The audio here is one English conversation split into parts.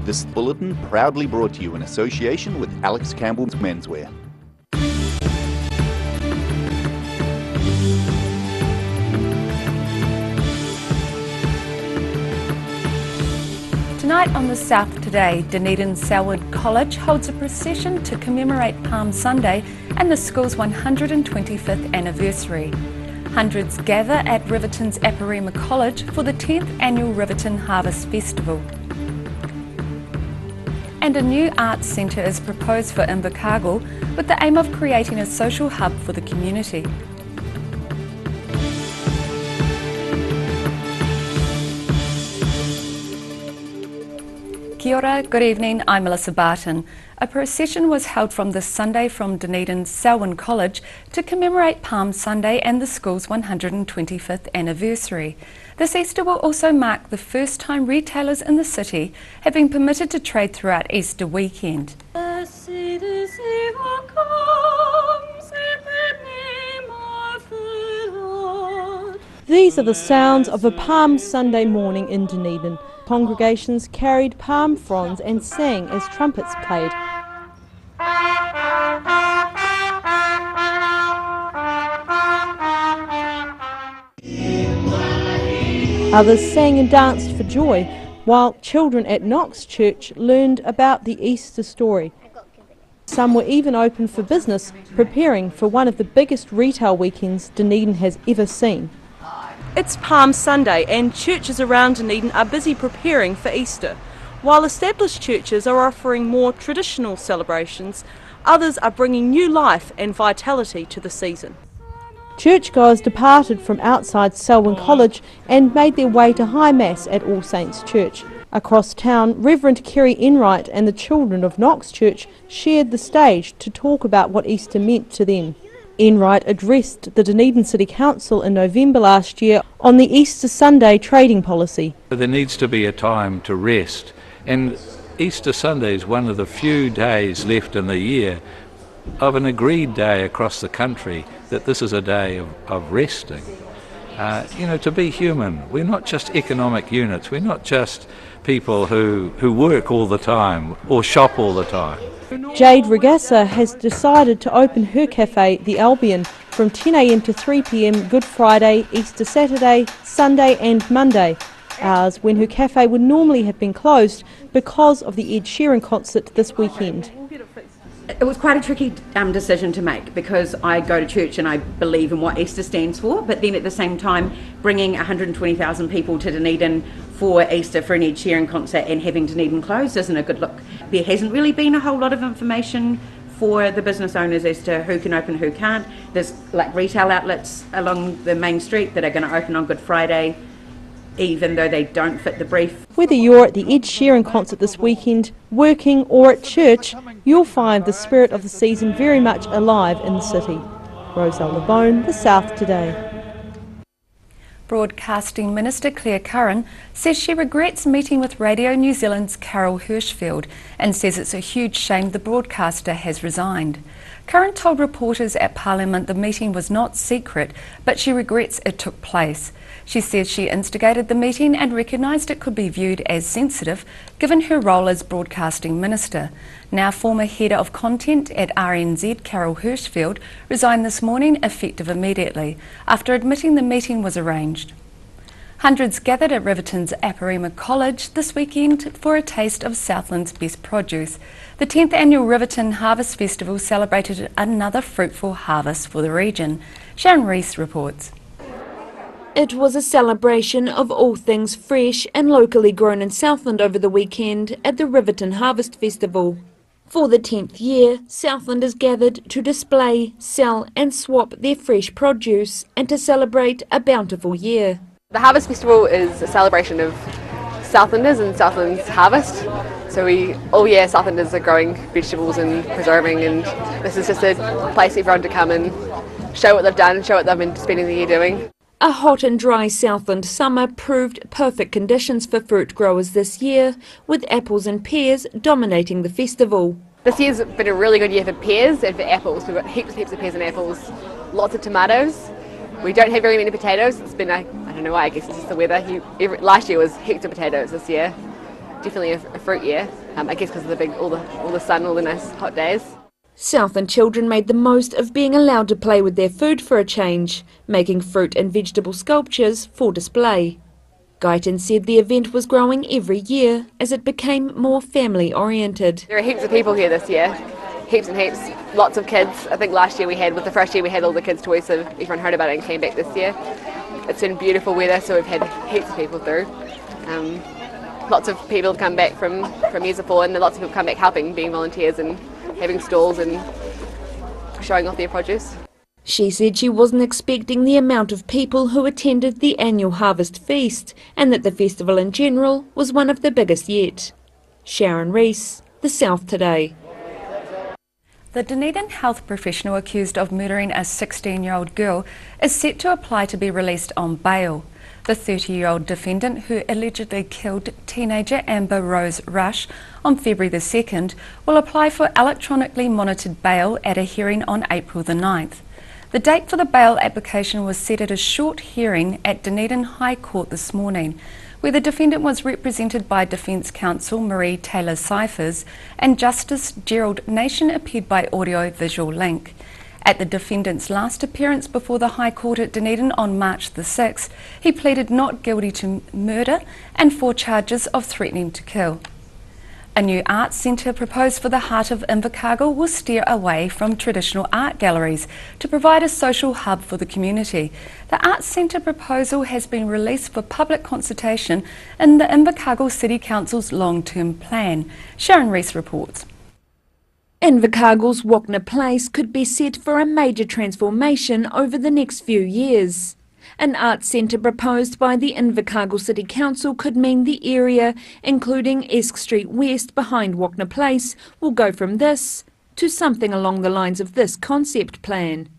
This bulletin proudly brought to you in association with Alex Campbell's Menswear. Tonight on The South Today, Dunedin Selwood College holds a procession to commemorate Palm Sunday and the school's 125th anniversary. Hundreds gather at Riverton's Aparima College for the 10th annual Riverton Harvest Festival. And a new arts centre is proposed for Invercargill with the aim of creating a social hub for the community. Kia ora, good evening, I'm Melissa Barton. A procession was held from this Sunday from Dunedin's Selwyn College to commemorate Palm Sunday and the school's 125th anniversary. This Easter will also mark the first time retailers in the city have been permitted to trade throughout Easter weekend. These are the sounds of a Palm Sunday morning in Dunedin. Congregations carried palm fronds and sang as trumpets played. Others sang and danced for joy, while children at Knox Church learned about the Easter story. Some were even open for business, preparing for one of the biggest retail weekends Dunedin has ever seen. It's Palm Sunday and churches around Dunedin are busy preparing for Easter. While established churches are offering more traditional celebrations, others are bringing new life and vitality to the season. Churchgoers departed from outside Selwyn College and made their way to High Mass at All Saints Church. Across town, Reverend Kerry Enright and the children of Knox Church shared the stage to talk about what Easter meant to them. Enright addressed the Dunedin City Council in November last year on the Easter Sunday trading policy. There needs to be a time to rest, and Easter Sunday is one of the few days left in the year of an agreed day across the country that this is a day of resting. To be human, we're not just economic units, we're not just people who work all the time or shop all the time. Jade Regassa has decided to open her cafe, The Albion, from 10 a.m. to 3 p.m. Good Friday, Easter Saturday, Sunday and Monday, hours when her cafe would normally have been closed because of the Ed Sheeran concert this weekend. It was quite a tricky decision to make because I go to church and I believe in what Easter stands for, but then at the same time bringing 120,000 people to Dunedin for Easter for an Ed Sheeran concert and having Dunedin closed isn't a good look. There hasn't really been a whole lot of information for the business owners as to who can open, who can't. There's like retail outlets along the main street that are going to open on Good Friday, even though they don't fit the brief. Whether you're at the Ed Sheeran concert this weekend, working or at church, you'll find the spirit of the season very much alive in the city. Roselle LeBone, The South Today. Broadcasting Minister Claire Curran says she regrets meeting with Radio New Zealand's Carol Hirschfeld and says it's a huge shame the broadcaster has resigned. Curran told reporters at Parliament the meeting was not secret, but she regrets it took place. She says she instigated the meeting and recognised it could be viewed as sensitive given her role as Broadcasting Minister. Now former Head of Content at RNZ, Carol Hirschfeld, resigned this morning effective immediately after admitting the meeting was arranged. Hundreds gathered at Riverton's Aparima College this weekend for a taste of Southland's best produce. The 10th annual Riverton Harvest Festival celebrated another fruitful harvest for the region. Sharon Rees reports. It was a celebration of all things fresh and locally grown in Southland over the weekend at the Riverton Harvest Festival. For the 10th year, Southlanders gathered to display, sell and swap their fresh produce and to celebrate a bountiful year. The Harvest Festival is a celebration of Southlanders and Southland's harvest. So all year Southlanders are growing vegetables and preserving, and this is just a place for everyone to come and show what they've done, show what they've been spending the year doing. A hot and dry Southland summer proved perfect conditions for fruit growers this year, with apples and pears dominating the festival. This year's been a really good year for pears and for apples. We've got heaps of pears and apples, lots of tomatoes. We don't have very many potatoes. It's been, I don't know why, I guess it's just the weather. Last year was heaps of potatoes this year. definitely a fruit year, I guess because of all the sun, all the nice hot days. Southland children made the most of being allowed to play with their food for a change, making fruit and vegetable sculptures for display. Guyton said the event was growing every year as it became more family-oriented. There are heaps of people here this year, heaps and heaps, lots of kids. I think last year with the first year we had all the kids' toys, so everyone heard about it and came back this year. It's been beautiful weather, so we've had heaps of people through. Lots of people have come back from years before, and lots of people come back helping, being volunteers and having stalls and showing off their produce. She said she wasn't expecting the amount of people who attended the annual Harvest Feast, and that the festival in general was one of the biggest yet. Sharon Rees, The South Today. The Dunedin health professional accused of murdering a 16-year-old girl is set to apply to be released on bail. The 30-year-old defendant, who allegedly killed teenager Amber Rose Rush on February the 2nd, will apply for electronically monitored bail at a hearing on April the 9th. The date for the bail application was set at a short hearing at Dunedin High Court this morning, where the defendant was represented by Defence Counsel Marie Taylor-Cyphers and Justice Gerald Nation appeared by audio-visual link. At the defendant's last appearance before the High Court at Dunedin on March the 6th, he pleaded not guilty to murder and 4 charges of threatening to kill. A new arts centre proposed for the heart of Invercargill will steer away from traditional art galleries to provide a social hub for the community. The arts centre proposal has been released for public consultation in the Invercargill City Council's long-term plan. Sharon Rees reports. Invercargill's Wagner Place could be set for a major transformation over the next few years. An arts centre proposed by the Invercargill City Council could mean the area, including Esk Street West behind Wagner Place, will go from this to something along the lines of this concept plan.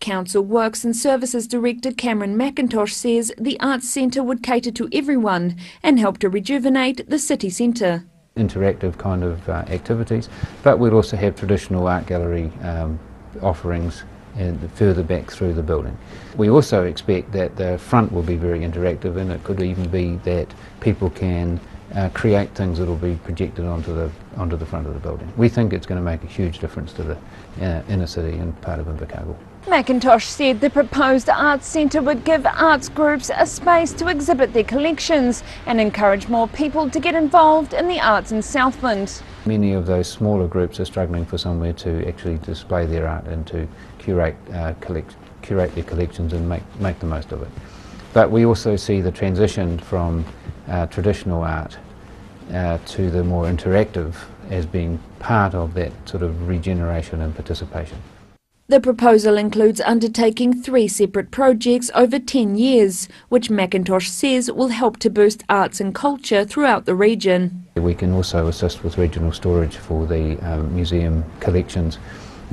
Council Works and Services Director Cameron McIntosh says the arts centre would cater to everyone and help to rejuvenate the city centre. Interactive kind of activities, but we'll also have traditional art gallery offerings and further back through the building. We also expect that the front will be very interactive, and it could even be that people can create things that will be projected onto the front of the building. We think it's going to make a huge difference to the inner city and part of Invercargill. McIntosh said the proposed arts centre would give arts groups a space to exhibit their collections and encourage more people to get involved in the arts in Southland. Many of those smaller groups are struggling for somewhere to actually display their art and to curate their collections and make the most of it. But we also see the transition from traditional art to the more interactive as being part of that sort of regeneration and participation. The proposal includes undertaking 3 separate projects over 10 years, which McIntosh says will help to boost arts and culture throughout the region. We can also assist with regional storage for the museum collections,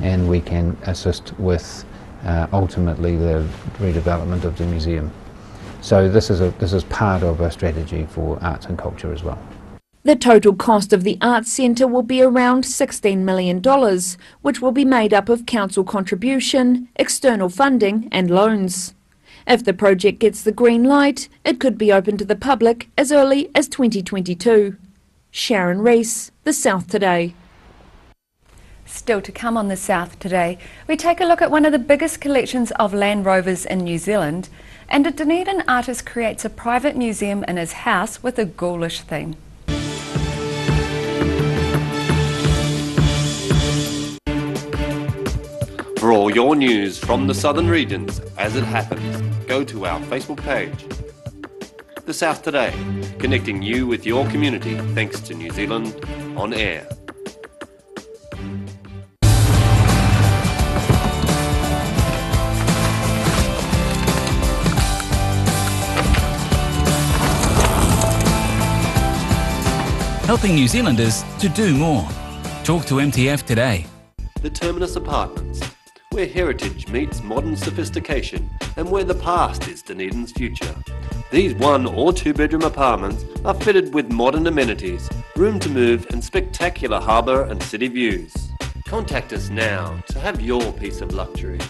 and we can assist with ultimately the redevelopment of the museum. So this is part of a strategy for arts and culture as well. The total cost of the Arts Centre will be around $16 million, which will be made up of council contribution, external funding and loans. If the project gets the green light, it could be open to the public as early as 2022. Sharon Rees, The South Today. Still to come on The South Today, we take a look at one of the biggest collections of Land Rovers in New Zealand, and a Dunedin artist creates a private museum in his house with a ghoulish theme. For all your news from the southern regions as it happens, go to our Facebook page. The South Today, connecting you with your community thanks to New Zealand On Air. Helping New Zealanders to do more. Talk to MTF today. The Terminus Apartments, where heritage meets modern sophistication and where the past is Dunedin's future. These 1 or 2 bedroom apartments are fitted with modern amenities, room to move and spectacular harbour and city views. Contact us now to have your piece of luxury.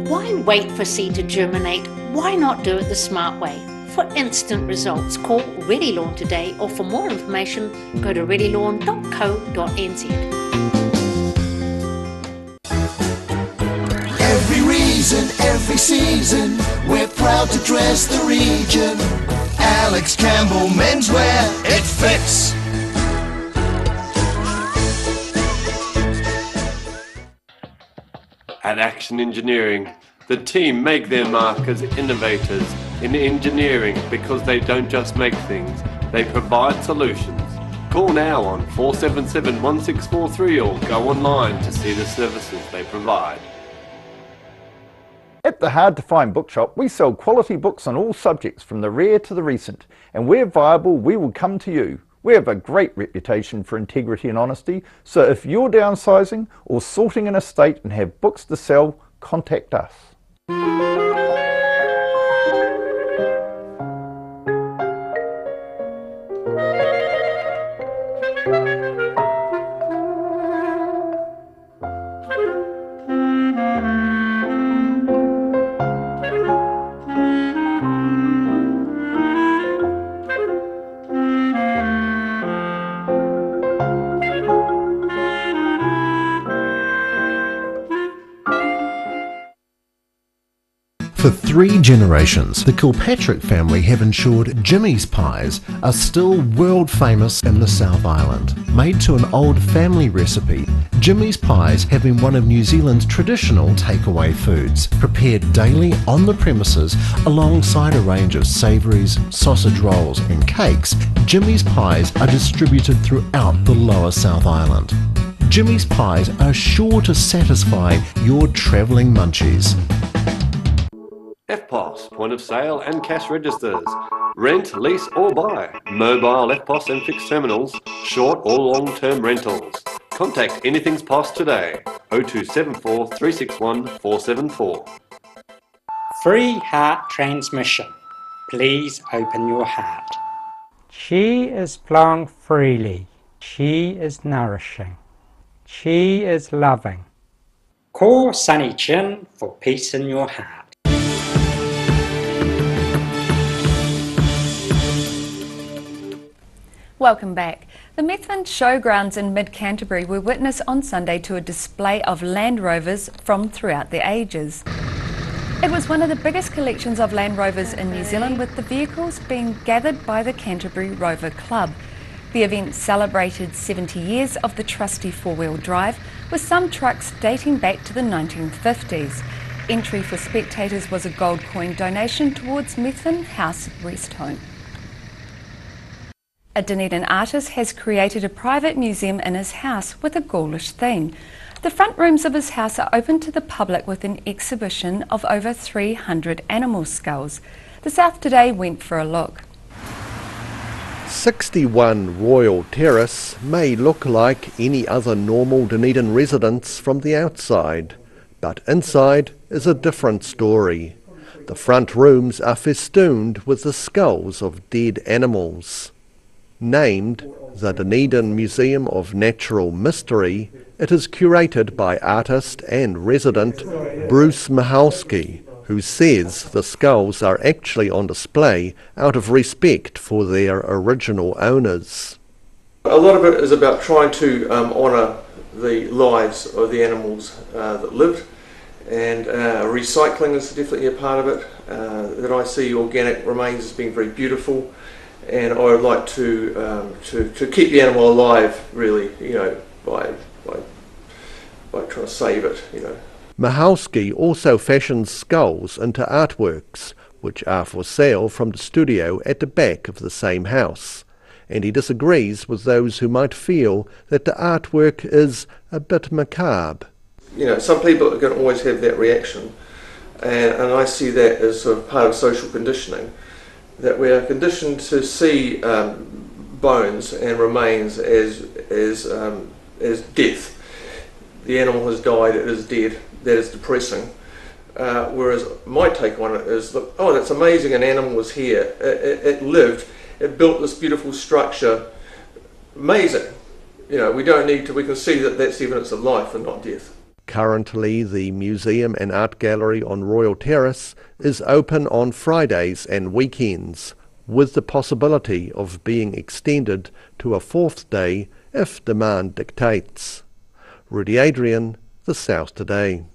Why wait for seed to germinate? Why not do it the smart way? For instant results, call Ready Lawn today, or for more information, go to readylawn.co.nz. Every reason, every season, we're proud to dress the region. Alex Campbell Menswear, it fits. At Action Engineering, the team make their mark as innovators in engineering because they don't just make things, they provide solutions. Call now on 477-1643 or go online to see the services they provide. At the Hard to Find Bookshop, we sell quality books on all subjects from the rare to the recent, and where viable, we will come to you. We have a great reputation for integrity and honesty, so if you're downsizing or sorting an estate and have books to sell, contact us. For 3 generations, the Kilpatrick family have ensured Jimmy's pies are still world famous in the South Island. Made to an old family recipe, Jimmy's pies have been one of New Zealand's traditional takeaway foods, prepared daily on the premises alongside a range of savouries, sausage rolls and cakes. Jimmy's pies are distributed throughout the lower South Island. Jimmy's pies are sure to satisfy your travelling munchies. FPOS, point of sale and cash registers. Rent, lease or buy. Mobile FPOS and fixed terminals. Short or long-term rentals. Contact Anything's POS today. 0274 361 474. Free heart transmission. Please open your heart. Chi is flowing freely. Chi is nourishing. Chi is loving. Call Sunny Chin for peace in your heart. Welcome back. The Methven Showgrounds in mid-Canterbury were witness on Sunday to a display of Land Rovers from throughout the ages. It was one of the biggest collections of Land Rovers in New Zealand, with the vehicles being gathered by the Canterbury Rover Club. The event celebrated 70 years of the trusty four-wheel drive, with some trucks dating back to the 1950s. Entry for spectators was a gold coin donation towards Methven House Rest Home. A Dunedin artist has created a private museum in his house with a Gaulish theme. The front rooms of his house are open to the public with an exhibition of over 300 animal skulls. The South Today went for a look. 61 Royal Terrace may look like any other normal Dunedin residence from the outside, but inside is a different story. The front rooms are festooned with the skulls of dead animals. Named the Dunedin Museum of Natural Mystery, it is curated by artist and resident Bruce Michalski, who says the skulls are actually on display out of respect for their original owners. A lot of it is about trying to honour the lives of the animals that lived, and recycling is definitely a part of it. That I see organic remains as being very beautiful. And I would like to keep the animal alive, really, by trying to save it, Michalski also fashions skulls into artworks, which are for sale from the studio at the back of the same house. And he disagrees with those who might feel that the artwork is a bit macabre. Some people are going to always have that reaction, and I see that as sort of part of social conditioning. That we are conditioned to see bones and remains as death. The animal has died, it is dead, that is depressing. Whereas my take on it is, look, oh, that's amazing, an animal was here, it lived, it built this beautiful structure, amazing. We don't need to, we can see that that's evidence of life and not death. Currently, the museum and art gallery on Royal Terrace is open on Fridays and weekends, with the possibility of being extended to a fourth day if demand dictates. Rudy Adrian, The South Today.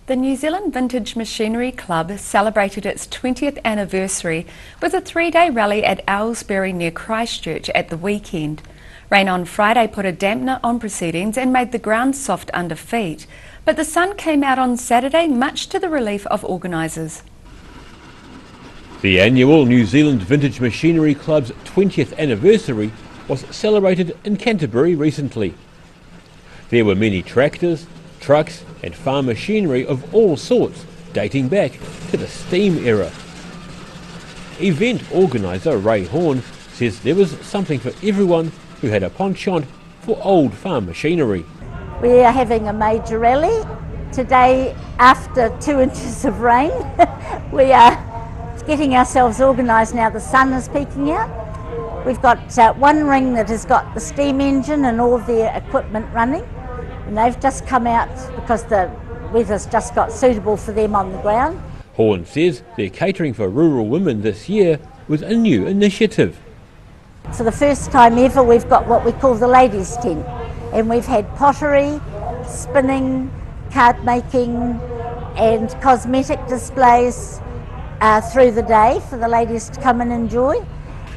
The New Zealand Vintage Machinery Club celebrated its 20th anniversary with a 3-day rally at Owlsbury near Christchurch at the weekend. Rain on Friday put a dampener on proceedings and made the ground soft under feet, but the sun came out on Saturday, much to the relief of organisers. The annual New Zealand Vintage Machinery Club's 20th anniversary was celebrated in Canterbury recently. There were many tractors, trucks and farm machinery of all sorts, dating back to the steam era. Event organiser Ray Horn says there was something for everyone who had a penchant for old farm machinery. We are having a major rally today after 2 inches of rain. We are getting ourselves organised now. The sun is peeking out. We've got one ring that has got the steam engine and all their equipment running, and they've just come out because the weather's just got suitable for them on the ground. Horn says they're catering for rural women this year with a new initiative. For the first time ever, we've got what we call the ladies' tent, and we've had pottery, spinning, card making and cosmetic displays through the day for the ladies to come and enjoy.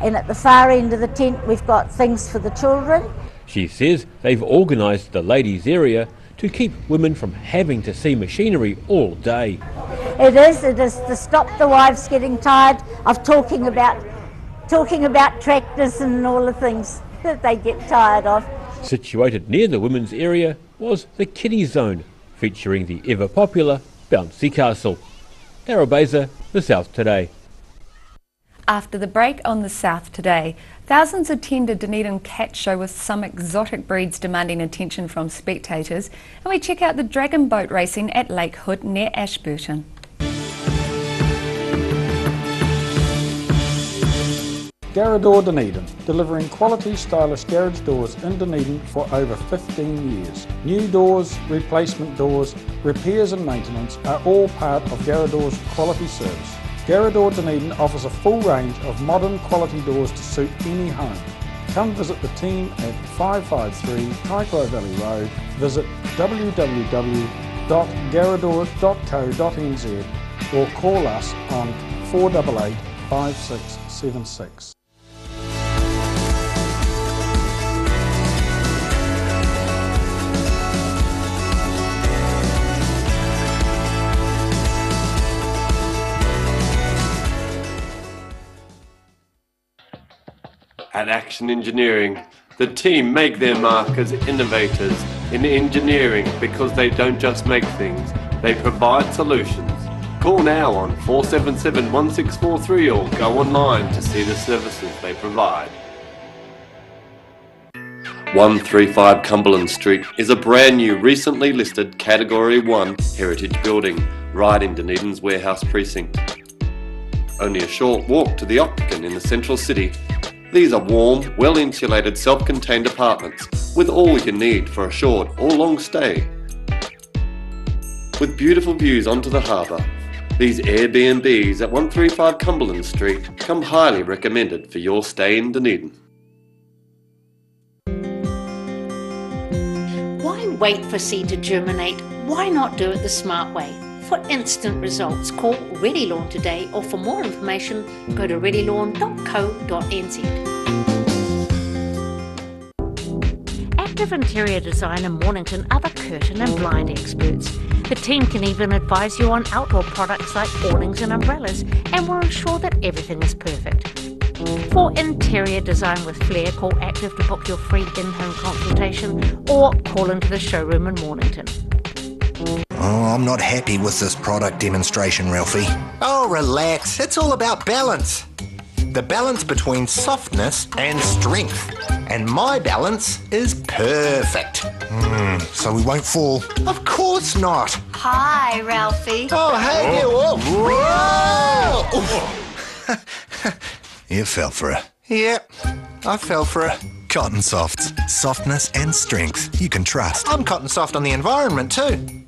And at the far end of the tent we've got things for the children. She says they've organised the ladies' area to keep women from having to see machinery all day. It is to stop the wives getting tired of talking about tractors and all the things that they get tired of. Situated near the women's area was the kiddie zone, featuring the ever-popular Bouncy Castle. Daryl Baser, The South Today. After the break on The South Today, thousands attended Dunedin Cat Show with some exotic breeds demanding attention from spectators, and we check out the dragon boat racing at Lake Hood near Ashburton. Garrador Dunedin, delivering quality stylish garage doors in Dunedin for over 15 years. New doors, replacement doors, repairs and maintenance are all part of Garrador's quality service. Garrador Dunedin offers a full range of modern quality doors to suit any home. Come visit the team at 553 Kaikoura Valley Road, visit www.garrador.co.nz or call us on 488 5676. At Action Engineering, the team make their mark as innovators in engineering because they don't just make things, they provide solutions. Call now on 477 1643 or go online to see the services they provide. 135 Cumberland Street is a brand new recently listed Category 1 heritage building right in Dunedin's warehouse precinct. Only a short walk to the Opticon in the central city. These are warm, well-insulated, self-contained apartments with all you need for a short or long stay. With beautiful views onto the harbour, these Airbnbs at 135 Cumberland Street come highly recommended for your stay in Dunedin. Why wait for seed to germinate? Why not do it the smart way? For instant results, call Ready Lawn today, or for more information, go to readylawn.co.nz. Active Interior Design in Mornington are the curtain and blind experts. The team can even advise you on outdoor products like awnings and umbrellas, and will ensure that everything is perfect. For interior design with flair, call Active to book your free in-home consultation, or call into the showroom in Mornington. Oh, I'm not happy with this product demonstration, Ralphie. Oh, relax. It's all about balance. The balance between softness and strength. And my balance is perfect. So we won't fall? Of course not. Hi, Ralphie. Oh, hey, whoa! You fell for it. Yep, I fell for it. Cotton Softs. Softness and strength you can trust. I'm Cotton Soft on the environment too.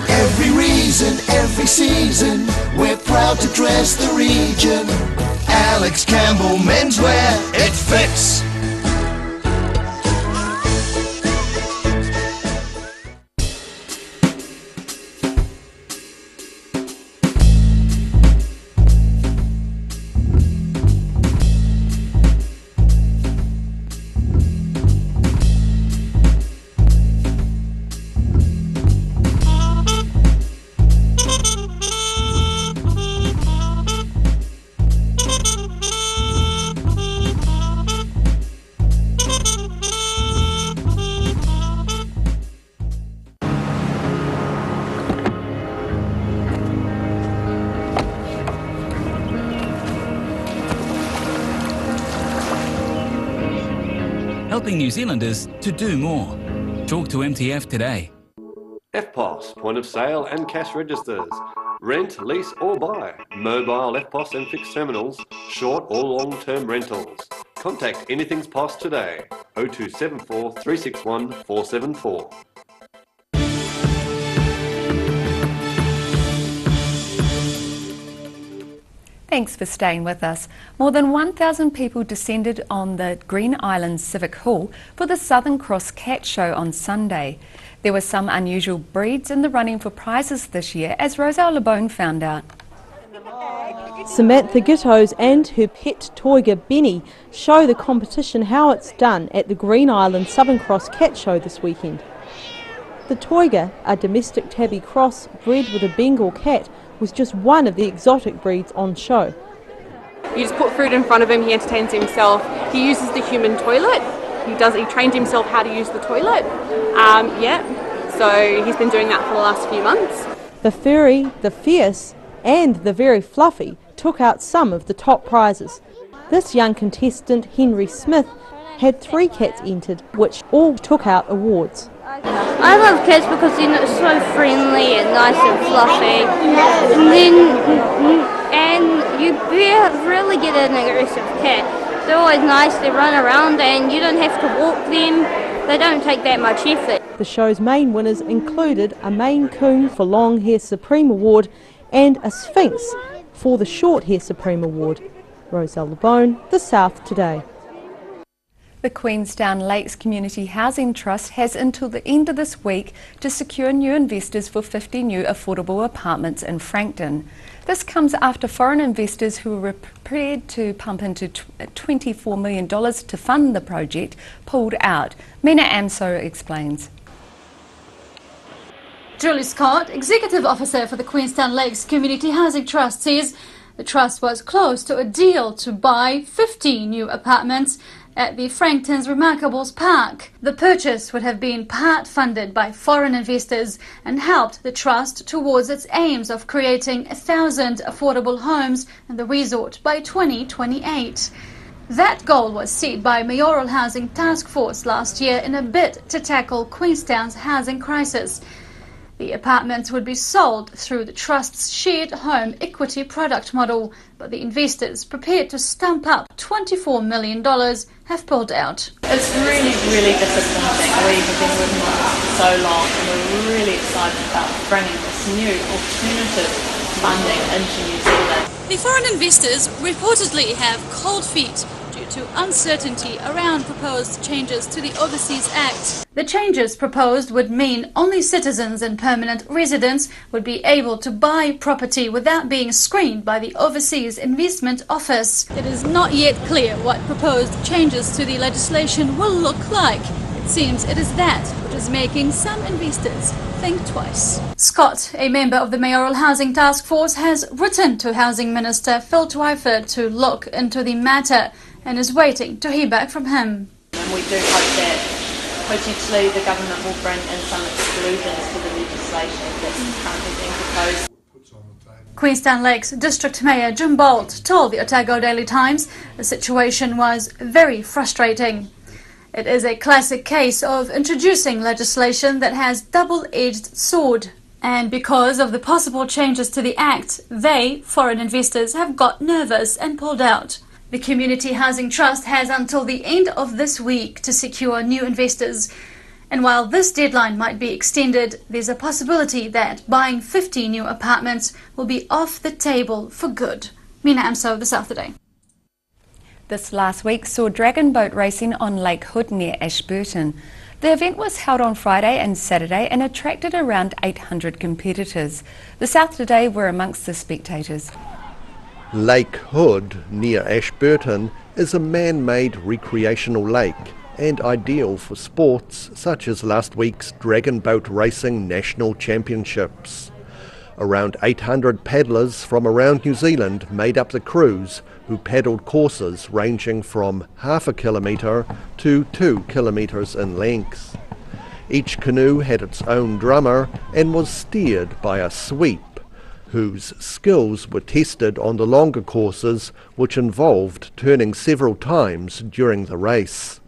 Every reason, every season, we're proud to dress the region. Alex Campbell Menswear, it fits. Helping New Zealanders to do more. Talk to MTF today. EFTPOS, point of sale and cash registers. Rent, lease or buy. Mobile EFTPOS and fixed terminals. Short or long-term rentals. Contact Anything's POS today. 0274 361 474. Thanks for staying with us. More than 1,000 people descended on the Green Island Civic Hall for the Southern Cross Cat Show on Sunday. There were some unusual breeds in the running for prizes this year, as Roselle LeBone found out. Samantha Gittos and her pet toiga Benny show the competition how it's done at the Green Island Southern Cross Cat Show this weekend. The toiga, a domestic tabby cross bred with a Bengal cat, was just one of the exotic breeds on show. You just put food in front of him, he entertains himself. He uses the human toilet. He trained himself how to use the toilet. So he's been doing that for the last few months. The furry, the fierce and the very fluffy took out some of the top prizes. This young contestant, Henry Smith, had 3 cats entered, which all took out awards. I love cats because they're so friendly and nice and fluffy, and you really get an aggressive cat. They're always nice, they run around and you don't have to walk them, they don't take that much effort. The show's main winners included a Maine Coon for Long Hair Supreme Award and a Sphinx for the Short Hair Supreme Award. Roselle LeBone, The South Today. The Queenstown Lakes Community Housing Trust has until the end of this week to secure new investors for 50 new affordable apartments in Frankton. This comes after foreign investors who were prepared to pump into $24 million to fund the project pulled out. Mina Amso explains. Julie Scott, Executive Officer for the Queenstown Lakes Community Housing Trust, says the trust was close to a deal to buy 50 new apartments at the Frankton's Remarkables Park. The purchase would have been part funded by foreign investors and helped the trust towards its aims of creating 1,000 affordable homes in the resort by 2028. That goal was set by Mayoral Housing Task Force last year in a bid to tackle Queenstown's housing crisis. The apartments would be sold through the Trust's shared home equity product model, but the investors prepared to stump up $24 million have pulled out. It's really, really disappointing. We've been working on this for so long and we're really excited about bringing this new alternative funding into New Zealand. The foreign investors reportedly have cold feet due to uncertainty around proposed changes to the Overseas Act. The changes proposed would mean only citizens and permanent residents would be able to buy property without being screened by the Overseas Investment Office. It is not yet clear what proposed changes to the legislation will look like. It seems it is that which is making some investors think twice. Scott, a member of the Mayoral Housing Task Force, has written to Housing Minister Phil Twyford to look into the matter and is waiting to hear back from him. And we do hope that potentially the government will bring in some exclusions to the legislation that's currently being proposed. Queenstown Lakes District Mayor Jim Bolt told the Otago Daily Times the situation was very frustrating. It is a classic case of introducing legislation that has double-edged sword And because of the possible changes to the Act, they, foreign investors, have got nervous and pulled out. The Community Housing Trust has until the end of this week to secure new investors. And while this deadline might be extended, there's a possibility that buying 50 new apartments will be off the table for good. Mina Amso, The South Today. This last week saw dragon boat racing on Lake Hood near Ashburton. The event was held on Friday and Saturday and attracted around 800 competitors. The South Today were amongst the spectators. Lake Hood near Ashburton is a man-made recreational lake and ideal for sports such as last week's Dragon Boat Racing National Championships. Around 800 paddlers from around New Zealand made up the crews, who paddled courses ranging from half a kilometre to 2 kilometres in length. Each canoe had its own drummer and was steered by a sweep, whose skills were tested on the longer courses, which involved turning several times during the race.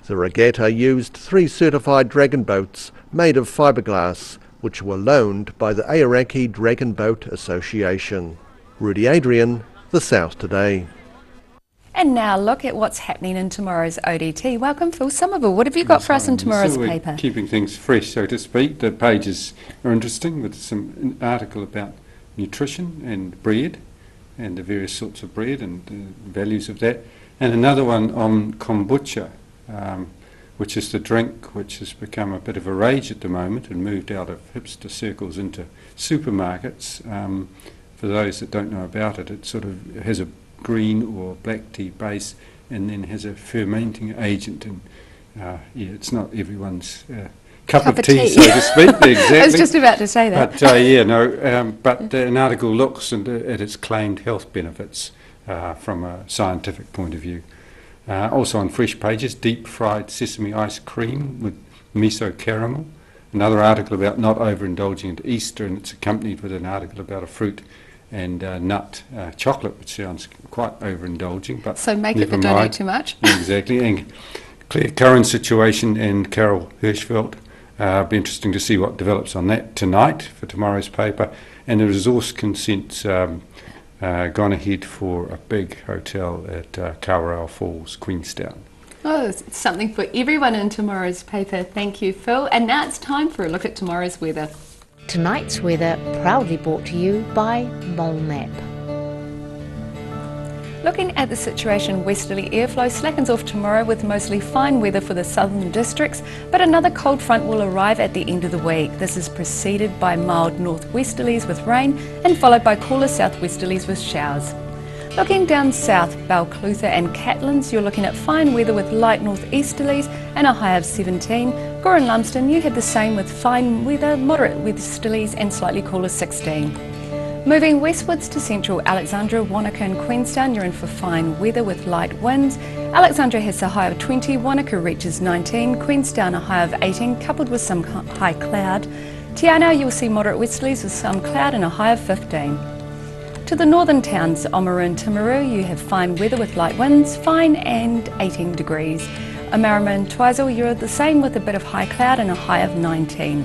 The regatta used 3 certified dragon boats made of fiberglass, which were loaned by the Aoraki Dragon Boat Association. Rudy Adrian, The South Today. And now look at what's happening in tomorrow's ODT. Welcome, Phil Somerville. What have you got for us in tomorrow's paper? Keeping things fresh, so to speak. The pages are interesting with an article about nutrition and bread and the various sorts of bread and the values of that. And another one on kombucha, which is the drink which has become a bit of a rage at the moment and moved out of hipster circles into supermarkets. For those that don't know about it, it sort of has a green or black tea base and then has a fermenting agent. And it's not everyone's cup of tea, so to speak. Exactly. I was just about to say that. But but an article looks at its claimed health benefits from a scientific point of view. Also on fresh pages, deep fried sesame ice cream with miso caramel. Another article about not overindulging at Easter, and it's accompanied with an article about a fruit and nut chocolate, which sounds quite overindulging. But so make it, but don't eat too much. Exactly. And Claire Curran's situation and Carol Hirschfeld. Be interesting to see what develops on that tonight for tomorrow's paper. And the resource consents gone ahead for a big hotel at Kawerau Falls, Queenstown. Oh, it's something for everyone in tomorrow's paper. Thank you, Phil. And now it's time for a look at tomorrow's weather. Tonight's weather proudly brought to you by Molnap. Looking at the situation, westerly airflow slackens off tomorrow with mostly fine weather for the southern districts, but another cold front will arrive at the end of the week. This is preceded by mild northwesterlies with rain and followed by cooler southwesterlies with showers. Looking down south, Balclutha and Catlins, you're looking at fine weather with light northeasterlies and a high of 17. Gore and Lumsden, you have the same with fine weather, moderate westerlies and slightly cooler 16. Moving westwards to central Alexandra, Wanaka and Queenstown, you're in for fine weather with light winds. Alexandra has a high of 20, Wanaka reaches 19, Queenstown a high of 18, coupled with some high cloud. Te Anau, you'll see moderate westerlies with some cloud and a high of 15. To the northern towns, Oamaru and Timaru, you have fine weather with light winds, fine and 18 degrees. Omarama and Twizel, you're the same with a bit of high cloud and a high of 19.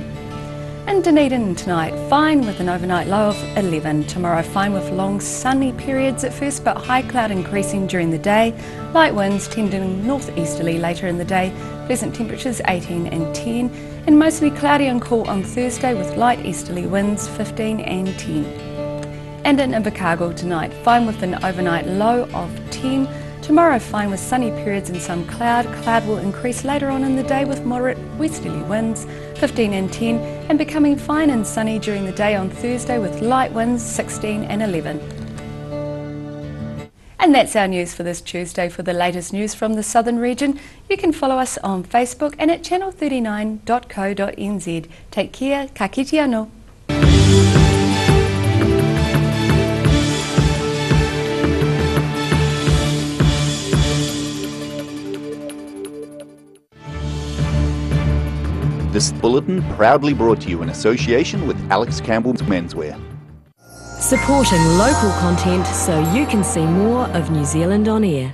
And Dunedin tonight, fine with an overnight low of 11. Tomorrow, fine with long sunny periods at first, but high cloud increasing during the day. Light winds tending northeasterly later in the day. Pleasant temperatures 18 and 10. And mostly cloudy and cool on Thursday with light easterly winds 15 and 10. And in Invercargill tonight, fine with an overnight low of 10. Tomorrow, fine with sunny periods and some cloud. Cloud will increase later on in the day with moderate westerly winds, 15 and 10, and becoming fine and sunny during the day on Thursday with light winds, 16 and 11. And that's our news for this Tuesday. For the latest news from the southern region, you can follow us on Facebook and at channel39.co.nz. Take care, ka kite anō. This bulletin proudly brought to you in association with Alex Campbell's Menswear. Supporting local content so you can see more of New Zealand on air.